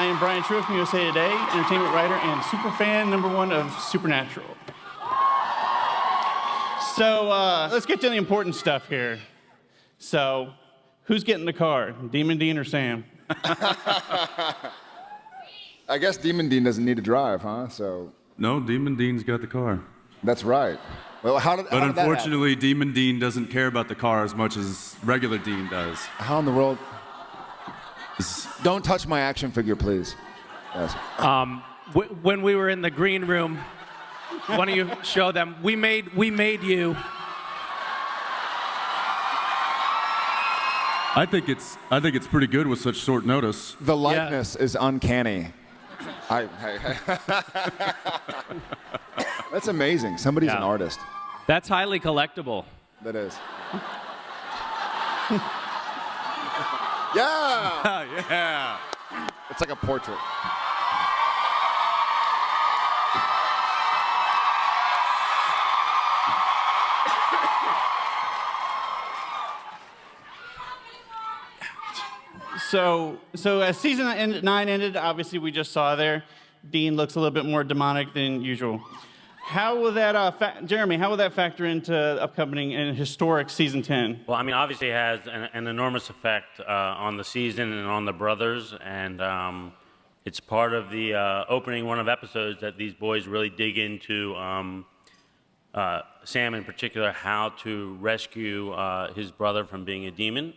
I am Brian Truitt from USA Today, entertainment writer and superfan #1 of Supernatural. So let's get to the important stuff here. So, who's getting the car, Demon Dean or Sam? I guess Demon Dean doesn't need to drive, huh? So No, Demon Dean's got the car. that's right. Well, But unfortunately, Demon Dean doesn't care about the car as much as regular Dean does. How in the world? Don't touch my action figure, please. Yes. When we were in the green room, why don't you show them? We made you. I think it's pretty good with such short notice. The likeness is uncanny. That's amazing. Somebody's an artist. That's highly collectible. That is. Yeah! Yeah. It's like a portrait. So as season 9 ended, obviously we just saw there, Dean looks a little bit more demonic than usual. How will that, Jeremy, how will that factor into upcoming and historic season 10? Well, I mean, obviously it has an enormous effect on the season and on the brothers, and it's part of the opening run of episodes that these boys really dig into, Sam in particular, how to rescue his brother from being a demon.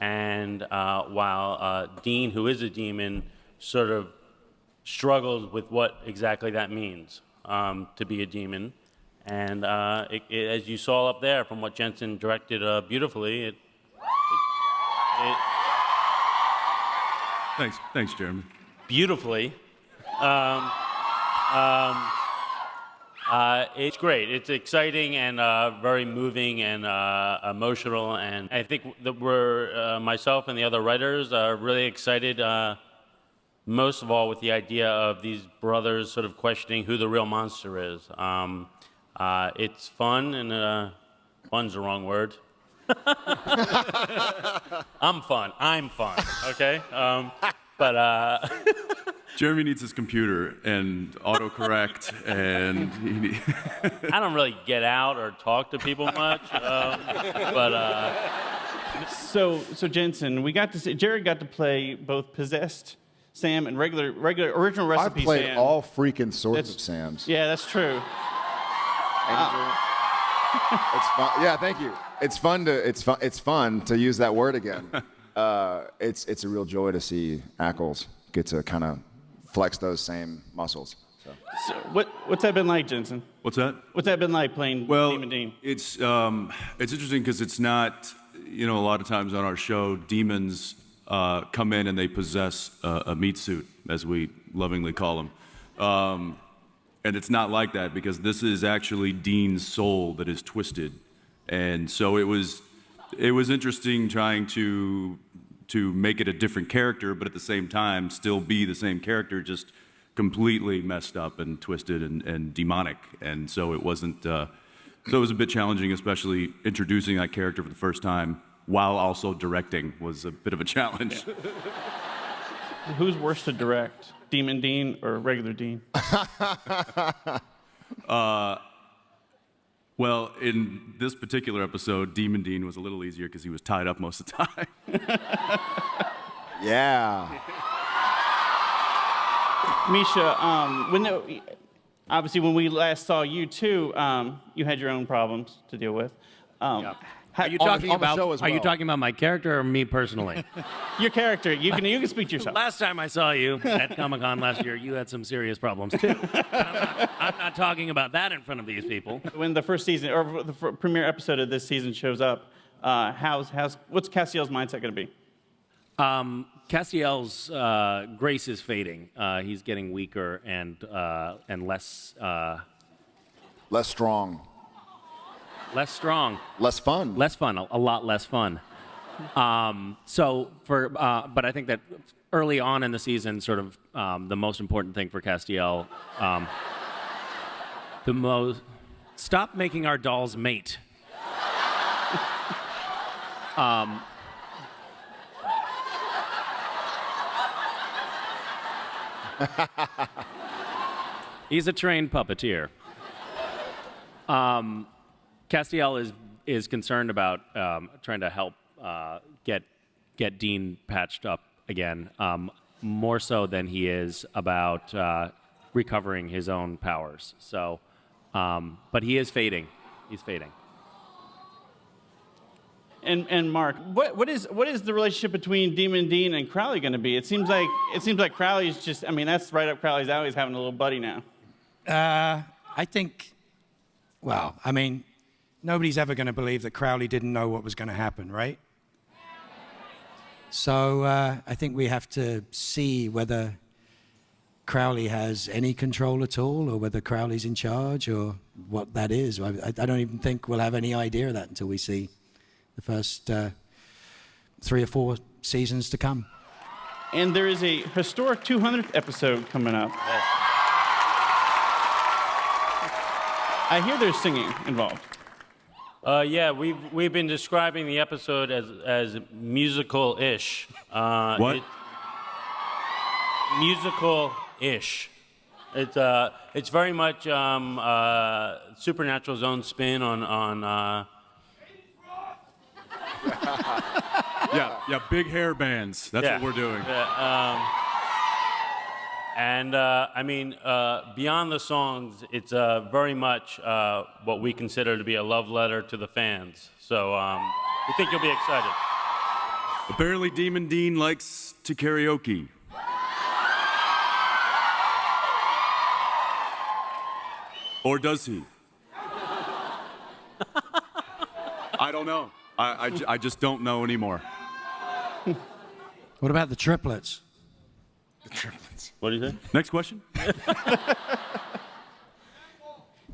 And while Dean, who is a demon, sort of struggles with what exactly that means to be a demon. And as you saw up there from what Jensen directed beautifully, Thanks, Jeremy. Beautifully. It's great. It's exciting and very moving and emotional. And I think that we're, myself and the other writers, are really excited, most of all with the idea of these brothers sort of questioning who the real monster is. It's fun, and fun's the wrong word. I'm fun, okay? But Jeremy needs his computer and autocorrect, and I don't really get out or talk to people much. So Jensen, Jared got to play both possessed Sam and regular original I recipe played Sam. all freaking sorts of Sams. Yeah, that's true. It's fun. Yeah, thank you. It's fun to use that word again. It's a real joy to see Ackles get to kind of flex those same muscles. So what's that been like, Jensen? What's that? What's that been like playing Demon Dean? It's interesting because it's not, a lot of times on our show, demons come in and they possess a meat suit, as we lovingly call them. And it's not like that, because this is actually Dean's soul that is twisted. And so it was interesting trying to make it a different character, but at the same time still be the same character, just completely messed up and twisted and demonic. And so it wasn't. So it was a bit challenging, especially introducing that character for the first time while also directing was a bit of a challenge. Who's worse to direct, Demon Dean or regular Dean? Well, in this particular episode, Demon Dean was a little easier because he was tied up most of the time. Yeah. Misha, obviously when we last saw you too, you had your own problems to deal with. Are you talking about my character or me personally? Your character. You can speak to yourself. Last time I saw you at Comic-Con last year, you had some serious problems too. I'm not talking about that in front of these people. When the first season or the premiere episode of this season shows up, what's Castiel's mindset going to be? Castiel's grace is fading. He's getting weaker and less strong. Less strong. Less fun. Less fun. A lot less fun. But I think that early on in the season, sort of the most important thing for Castiel, stop making our dolls mate. He's a trained puppeteer. Castiel is concerned about trying to help get Dean patched up again, more so than he is about recovering his own powers. So, but he is fading. He's fading. And Mark, what is the relationship between Demon Dean and Crowley going to be? It seems like Crowley's just. I mean, that's right up Crowley's alley. He's having a little buddy now. I think, well, I mean, nobody's ever going to believe that Crowley didn't know what was going to happen, right? So I think we have to see whether Crowley has any control at all, or whether Crowley's in charge, or what that is. I don't even think we'll have any idea of that until we see the first 3 or 4 seasons to come. And there is a historic 200th episode coming up. Yes. I hear there's singing involved. Yeah, we've been describing the episode as musical-ish. What? Musical-ish. It's very much Supernatural's own spin on Yeah, big hair bands. That's what we're doing. I mean, beyond the songs, it's very much what we consider to be a love letter to the fans. So we think you'll be excited. Apparently, Demon Dean likes to karaoke. Or does he? I don't know. I just don't know anymore. What about the triplets? What do you say? Next question.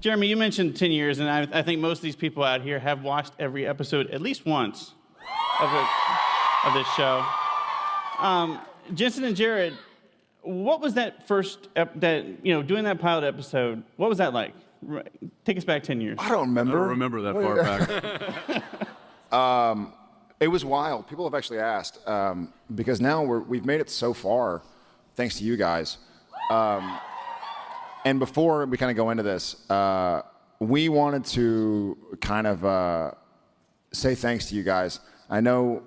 Jeremy, you mentioned 10 years, and I think most of these people out here have watched every episode at least once of this show. Jensen and Jared, what was that first, doing that pilot episode, what was that like? Take us back 10 years. I don't remember. I don't remember that far back. It was wild. People have actually asked because now we've made it so far, thanks to you guys. And before we kind of go into this, we wanted to kind of say thanks to you guys. I know,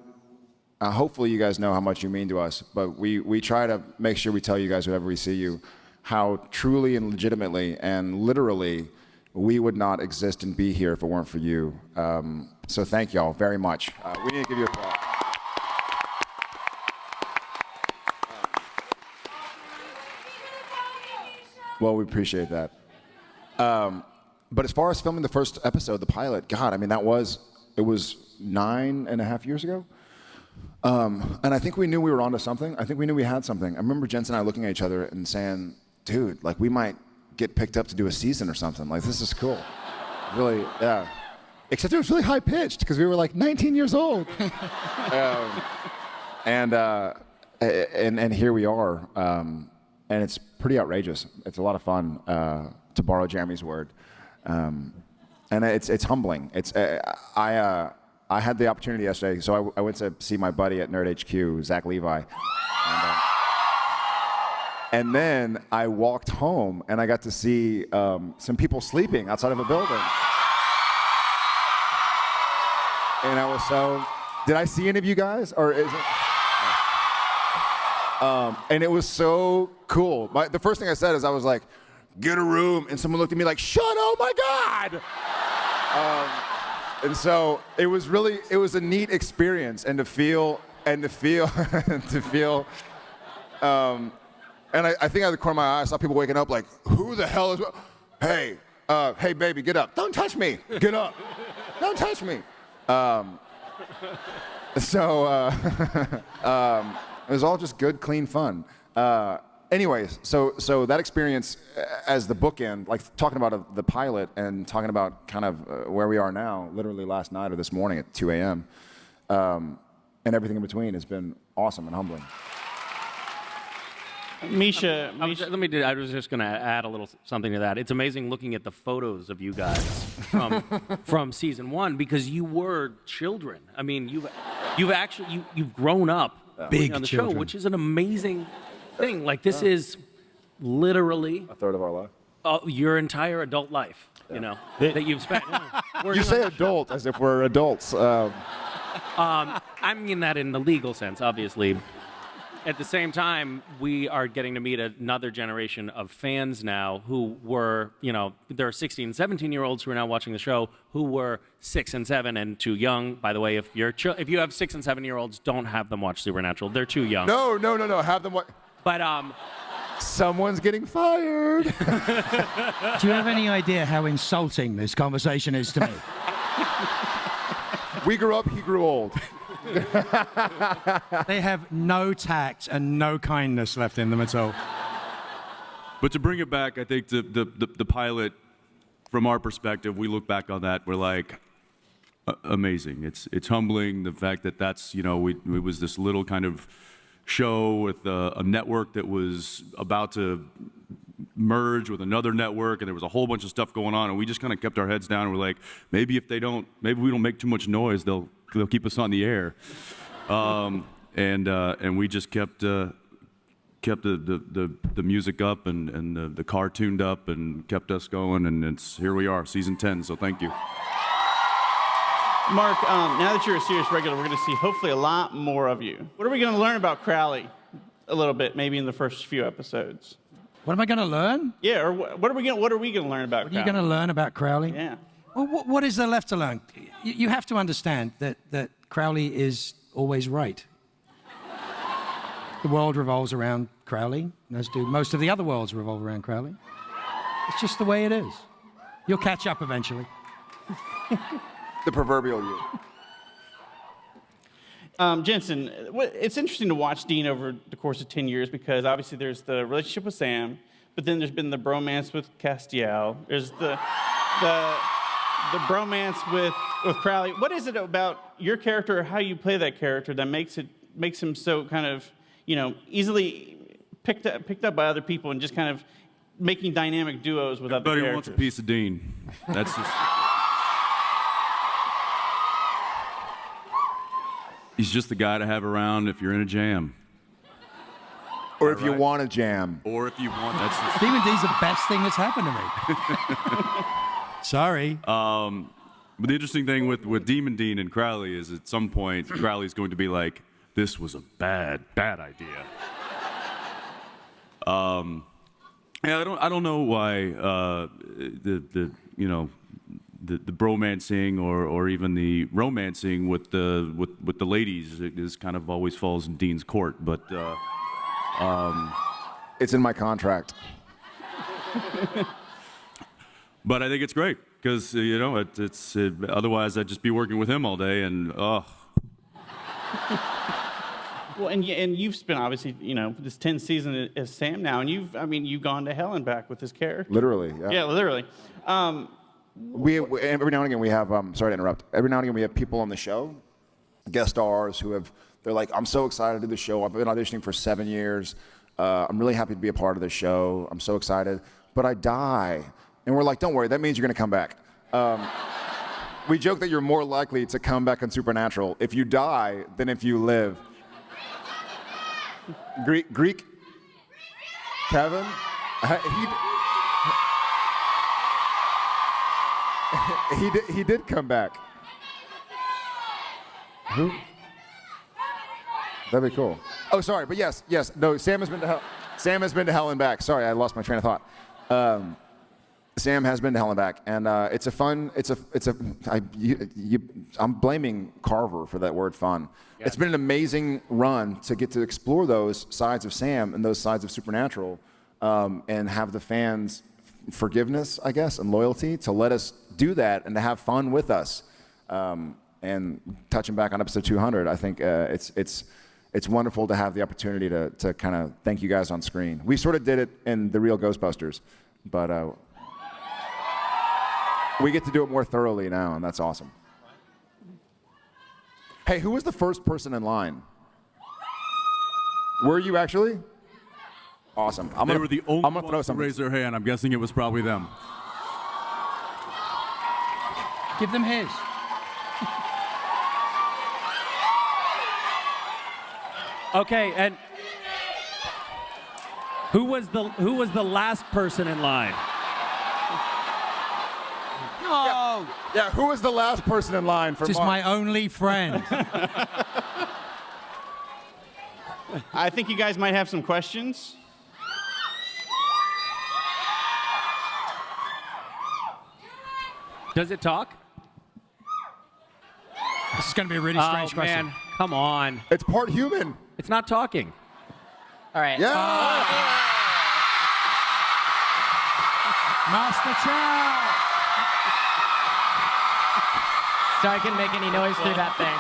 hopefully you guys know how much you mean to us, but we try to make sure we tell you guys whenever we see you how truly and legitimately and literally we would not exist and be here if it weren't for you. So thank y'all very much. We need to give you applause. Well, we appreciate that. But as far as filming the first episode, the pilot, God, I mean, it was 9.5 years ago. And I think we knew we were onto something. I think we knew we had something. I remember Jensen and I looking at each other and saying, dude, like we might get picked up to do a season or something. Like, this is cool. Really, yeah. Except it was really high pitched because we were like 19 years old. And here we are. And it's pretty outrageous. It's a lot of fun, to borrow Jeremy's word. And it's humbling. I had the opportunity yesterday, so I went to see my buddy at Nerd HQ, Zach Levi. And then I walked home, and I got to see some people sleeping outside of a building. And I was so... Did I see any of you guys? Or is it... and it was so cool. The first thing I said is I was like, get a room. And someone looked at me like, shut, oh my God! And so it was a neat experience, and to feel, and I think out of the corner of my eye, I saw people waking up like, who the hell is, hey baby, get up. Don't touch me, get up. Don't touch me. It was all just good, clean fun. Anyways, so that experience as the bookend, like talking about the pilot and talking about kind of where we are now, literally last night or this morning at 2 a.m., and everything in between has been awesome and humbling. Misha, I was just going to add a little something to that. It's amazing looking at the photos of you guys from season 1 because you were children. I mean, you've grown up big on the children. show, which is an amazing thing. Like this is literally A third of our life. your entire adult life, you know, that you've spent. You say adult as if we're adults. I mean that in the legal sense, obviously. At the same time, we are getting to meet another generation of fans now who were, you know, there are 16, 17-year-olds who are now watching the show who were 6 and 7 and too young. By the way, if you have 6 and 7-year-olds, don't have them watch Supernatural. They're too young. No. Have them what? But Someone's getting fired. Do you have any idea how insulting this conversation is to me? We grew up, he grew old. They have no tact and no kindness left in them at all. But to bring it back, I think the pilot, from our perspective, we look back on that, we're like, amazing. It's humbling, the fact that that's, you know, it was this little kind of show with a network that was about to merge with another network, and there was a whole bunch of stuff going on, and we just kind of kept our heads down, and we're like, maybe we don't make too much noise, they'll keep us on the air. And we just kept the music up and the car tuned up and kept us going, and here we are, season 10, so thank you. Mark, now that you're a serious regular, we're going to see hopefully a lot more of you. What are we going to learn about Crowley a little bit, maybe in the first few episodes? What am I going to learn? Yeah, or what are we going to learn about What are Crowley? you going to learn about Crowley? Yeah. Well, what is there left to learn? You have to understand that Crowley is always right. The world revolves around Crowley, as do most of the other worlds revolve around Crowley. It's just the way it is. You'll catch up eventually. The proverbial you. Jensen, it's interesting to watch Dean over the course of 10 years because obviously there's the relationship with Sam, but then there's been the bromance with Castiel. There's the bromance with Crowley. What is it about your character or how you play that character that makes him so kind of, you know, easily picked up by other people and just kind of making dynamic duos with other Everybody characters? wants a piece of Dean. That's just... He's just the guy to have around if you're in a jam. Or if you want to jam. Or if you want, that's just... Stephen D's the best thing that's happened to me. Sorry. But the interesting thing with Demon Dean and Crowley is at some point, Crowley's going to be like, this was a bad idea. Yeah, I don't know why the bromancing or even the romancing with the ladies is kind of always falls in Dean's court, but It's in my contract. but I think it's great because you know otherwise I'd just be working with him all day and Well, and you've spent obviously, you know, this 10th season as Sam now, and you've gone to hell and back with this character. Literally, yeah. Yeah, literally. We every now and again we have sorry to interrupt. Every now and again we have people on the show, guest stars they're like, I'm so excited to do the show. I've been auditioning for 7 years. I'm really happy to be a part of the show. I'm so excited, but I die, and we're like, don't worry, that means you're gonna come back. We joke that you're more likely to come back on Supernatural if you die than if you live. Greek, Kevin, he did come back. Who? That'd be cool. Oh, sorry, but yes. No, Sam has been to hell. Sam has been to hell and back. Sorry, I lost my train of thought. Sam has been to hell and back, and I'm blaming Carver for that word fun. Yeah. It's been an amazing run to get to explore those sides of Sam and those sides of Supernatural, and have the fans' forgiveness, I guess, and loyalty to let us do that and to have fun with us. And touching back on episode 200, I think it's wonderful to have the opportunity to kind of thank you guys on screen. We sort of did it in The Real Ghostbusters, but we get to do it more thoroughly now, and that's awesome. Hey, who was the first person in line? Were you actually? Awesome. They were the only I'm gonna throw ones to something. raise their hand. I'm guessing it was probably them. Give them his. Okay, and Who was the last person in line? No, Yeah, who was the last person in line for this is Mark? my only friend. I think you guys might have some questions. Does it talk? This is going to be a really strange question. Man, come on. It's part human. It's not talking. All right. Yeah. Master Chow. So I couldn't make any noise through that thing.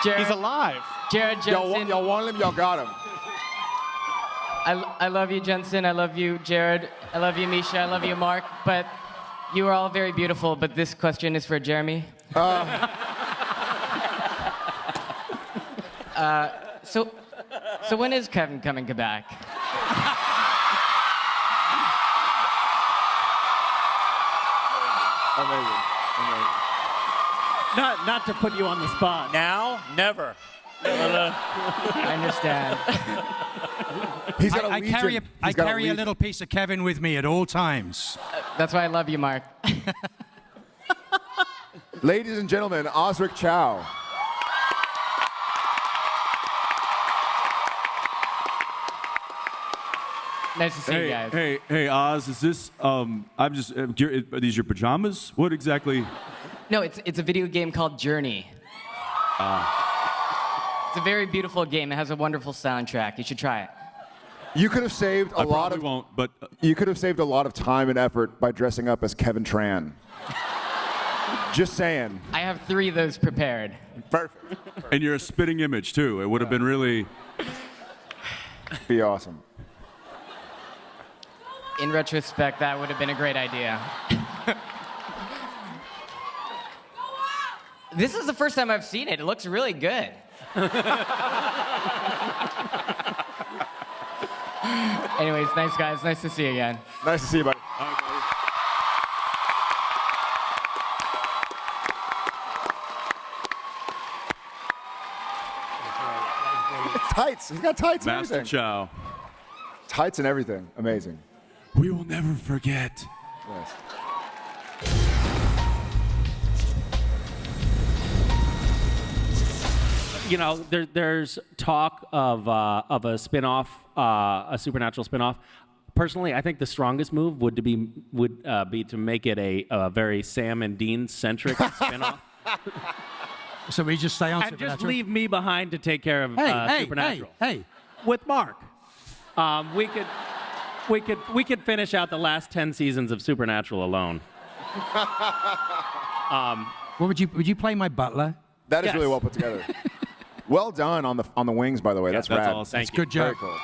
Jared, He's alive. Jared Y'all, Jensen. y'all wanted him, y'all got him. I love you, Jensen. I love you, Jared. I love you, Misha. I love you, Mark. But you are all very beautiful. But this question is for Jeremy. So when is Kevin coming back? Amazing. Not to put you on the spot. Now, never. I understand. He's got a I legion. carry, He's I got carry a legion. little piece of Kevin with me at all times. That's why I love you, Mark. Ladies and gentlemen, Osric Chow. Nice to see you guys. Hey, Oz, is this, I'm just, are these your pajamas? What exactly? No, it's a video game called Journey. It's a very beautiful game. It has a wonderful soundtrack. You should try it. You could have saved a I lot probably of. won't, but You could have saved a lot of time and effort by dressing up as Kevin Tran. Just saying. I have 3 of those prepared. Perfect. and you're a spitting image too. It would have been really. Be awesome. In retrospect, that would have been a great idea. This is the first time I've seen it. It looks really good. Anyways, thanks, guys. Nice to see you again. Nice to see you, buddy. Tights. He's got tights and Master everything. Chow. Tights and everything. Amazing. We will never forget. Yes. You know, there's talk of a spin-off, a Supernatural spin-off. Personally, I think the strongest move would be to make it a very Sam and Dean centric spin-off, So we just stay on and just Supernatural? leave me behind to take care of Hey, Supernatural hey. with Mark. We could finish out the last 10 seasons of Supernatural alone. What would you play my butler? That is Yes. really well put together. Well done on the wings, by the way. That's rad. awesome. Thank It's you. good Very job. cool.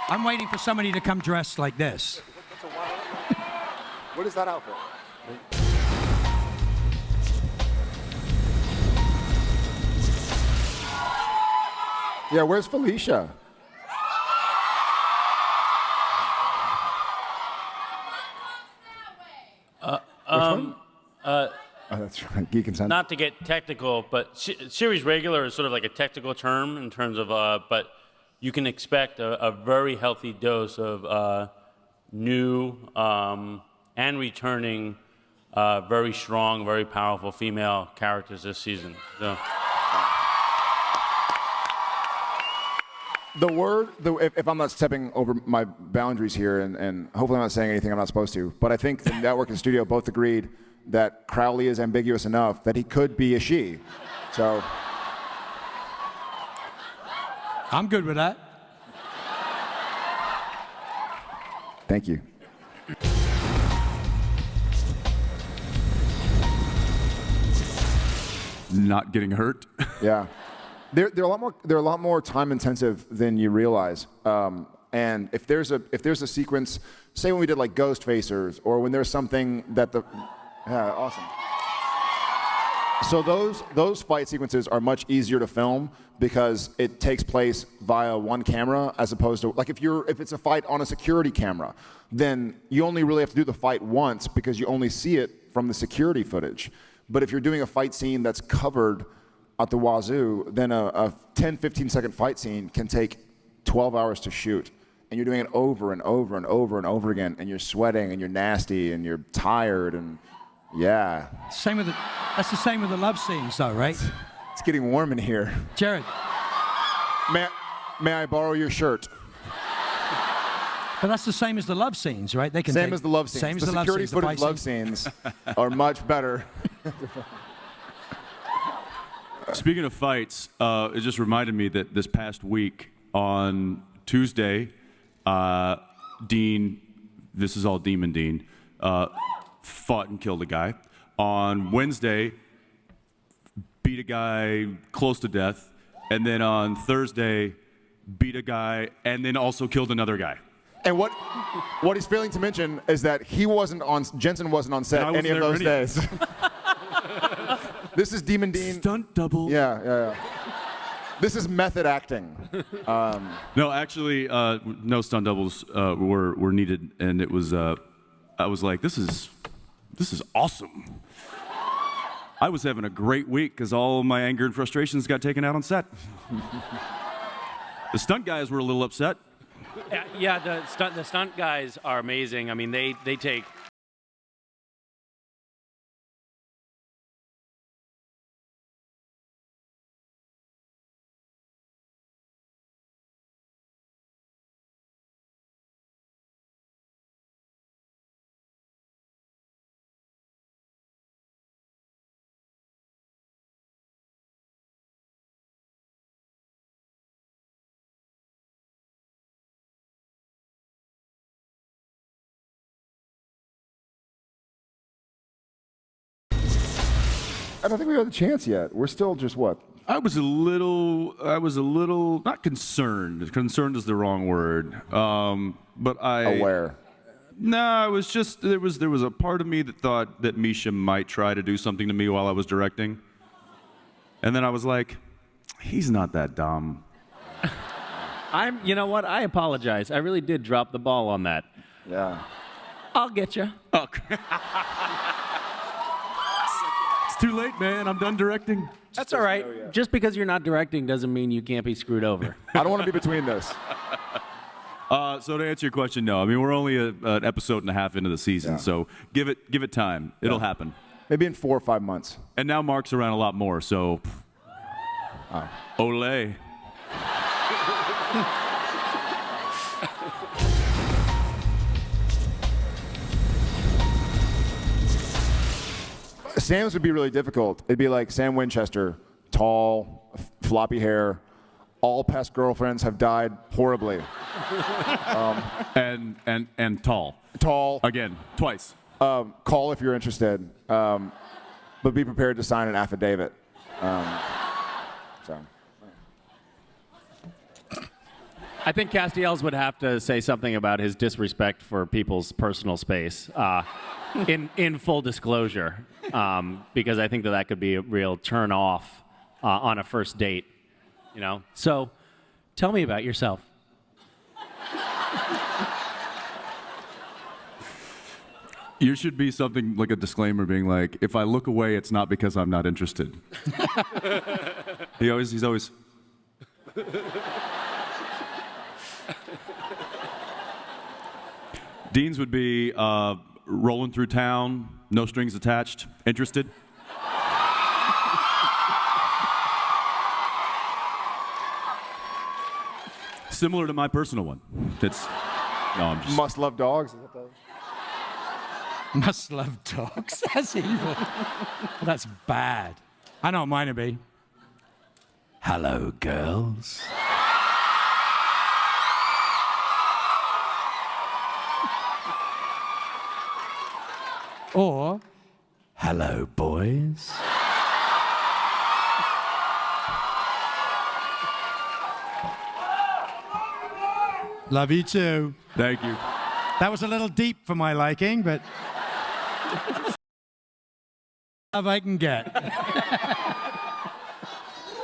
I'm waiting for somebody to come dressed like this. What is that outfit? Yeah, where's Felicia? Oh, that's right. Geek and Sense. Not to get technical, but series regular is sort of like a technical term in terms of, but you can expect a very healthy dose of new and returning, very strong, very powerful female characters this season. So. The word, if I'm not stepping over my boundaries here, and hopefully I'm not saying anything I'm not supposed to, but I think the network and studio both agreed that Crowley is ambiguous enough that he could be a she. So, I'm good with that. thank you. Not getting hurt. Yeah, they're a lot more time intensive than you realize. And if there's a sequence, say when we did like Ghost Facers, or when there's something that yeah, awesome. So those fight sequences are much easier to film because it takes place via one camera, as opposed to like if it's a fight on a security camera, then you only really have to do the fight once because you only see it from the security footage. But if you're doing a fight scene that's covered at the wazoo, then a 10, 15-second fight scene can take 12 hours to shoot. And you're doing it over and over and over and over again, and you're sweating, and you're nasty, and you're tired, and yeah. That's the same with the love scenes, though, right? It's getting warm in here. Jared. May I borrow your shirt? But that's the same as the love scenes, right? They can Same as the love scenes. Same as the the love security scenes. The footage fight love scenes are much better. Speaking of fights, it just reminded me that this past week on Tuesday, Dean, this is all Demon Dean, fought and killed a guy. On Wednesday, beat a guy close to death. And then on Thursday, beat a guy and then also killed another guy. And what he's failing to mention is that Jensen wasn't on set any of those days. This is Demon Dean. Stunt double. Yeah. This is method acting. No, actually, no stunt doubles were needed, and it was. I was like, this is awesome. I was having a great week because all my anger and frustrations got taken out on set. The stunt guys were a little upset. Yeah, the stunt guys are amazing. I mean, they take I don't think we have the chance yet. We're still just what? I was a little, not concerned. Concerned is the wrong word. But Aware. No, I was just, there was a part of me that thought that Misha might try to do something to me while I was directing. And then I was like, he's not that dumb. you know what? I apologize. I really did drop the ball on that. Yeah. I'll get you. Oh. It's too late, man. I'm done directing. That's all right. Just because you're not directing doesn't mean you can't be screwed over. I don't want to be between this. So to answer your question, no. I mean, we're only an episode and a half into the season, so give it time. It'll happen. Maybe in 4 or 5 months. And now Mark's around a lot more, so ole. Sam's would be really difficult. It'd be like Sam Winchester, tall, floppy hair. All past girlfriends have died horribly. And tall. Tall. Again, twice. Call if you're interested, but be prepared to sign an affidavit. I think Castiels would have to say something about his disrespect for people's personal space in full disclosure, because I think that could be a real turn off on a first date. You know, so tell me about yourself. You should be something like a disclaimer being like, if I look away, it's not because I'm not interested. He's always. Dean's would be rolling through town, no strings attached, interested. Similar to my personal one. I'm just. Must love dogs. Must love dogs. That's evil. That's bad. I know what mine would be. Hello, girls. Or, hello, boys. Love you too. Thank you. That was a little deep for my liking, but love I can get.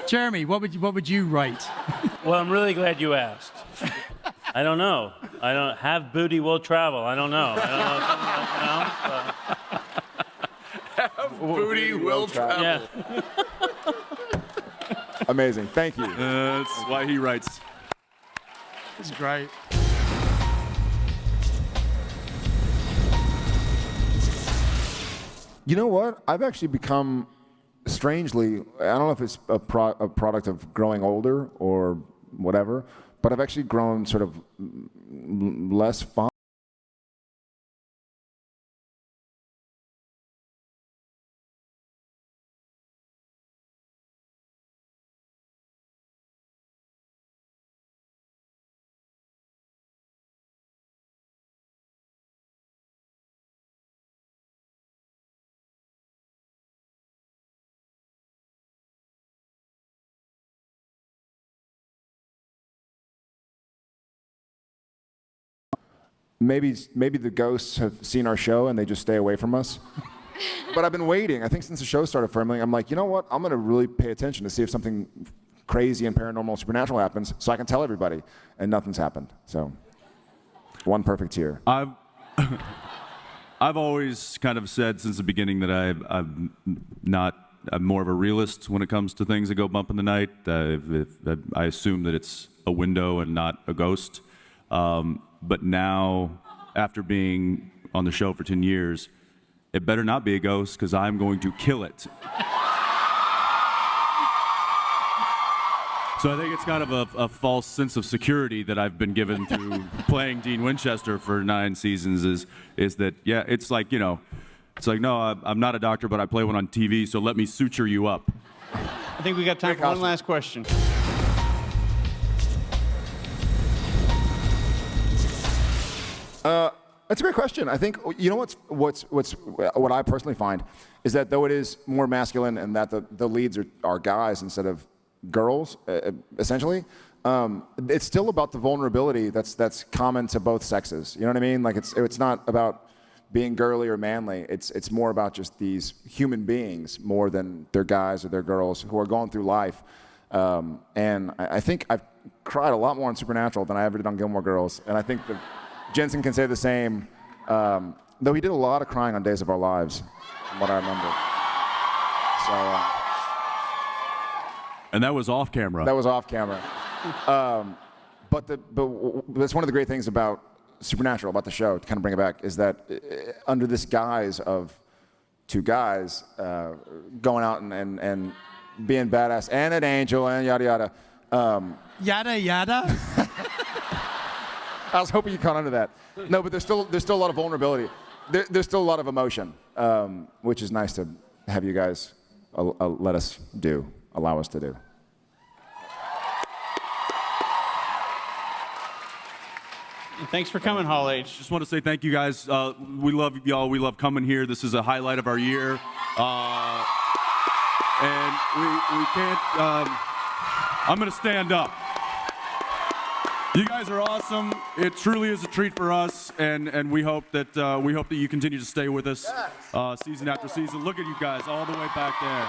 Jeremy, what would you write? Well, I'm really glad you asked. I don't know. I don't have booty will travel. I don't know. Booty will travel. Yeah. Amazing. Thank you. That's why he writes. It's great. You know what? I've actually become strangely, I don't know if it's a product of growing older or whatever, but I've actually grown sort of less fond. Maybe the ghosts have seen our show and they just stay away from us. But I've been waiting. I think since the show started filming, I'm like, you know what? I'm going to really pay attention to see if something crazy and paranormal, supernatural happens, so I can tell everybody. And nothing's happened. So, one perfect year. I've always kind of said since the beginning that I'm more of a realist when it comes to things that go bump in the night. I assume that it's a window and not a ghost. But now, after being on the show for 10 years, it better not be a ghost because I'm going to kill it. So I think it's kind of a false sense of security that I've been given through playing Dean Winchester for 9 seasons is that, yeah, it's like, you know, it's like, no, I'm not a doctor, but I play one on TV, so let me suture you up. I think we got time for one last question. That's a great question. I think you know what I personally find is that though it is more masculine and that the leads are guys instead of girls, essentially, it's still about the vulnerability that's common to both sexes. You know what I mean? Like it's not about being girly or manly. It's more about just these human beings more than they're guys or they're girls who are going through life. And I think I've cried a lot more on Supernatural than I ever did on Gilmore Girls, and I think that Jensen can say the same, though he did a lot of crying on Days of Our Lives, from what I remember. So, and that was off camera. That was off camera. But that's one of the great things about Supernatural, about the show, to kind of bring it back, is that under this guise of 2 guys going out and being badass, and an angel, and yada yada. Yada yada. I was hoping you caught on to that. No, but there's still a lot of vulnerability. There's still a lot of emotion, which is nice to have you guys allow us to do. Thanks for coming, Hall H. Just want to say thank you guys. We love y'all. We love coming here. This is a highlight of our year. And we can't, I'm going to stand up. You guys are awesome. It truly is a treat for us, and we hope that you continue to stay with us season after season. Look at you guys all the way back there.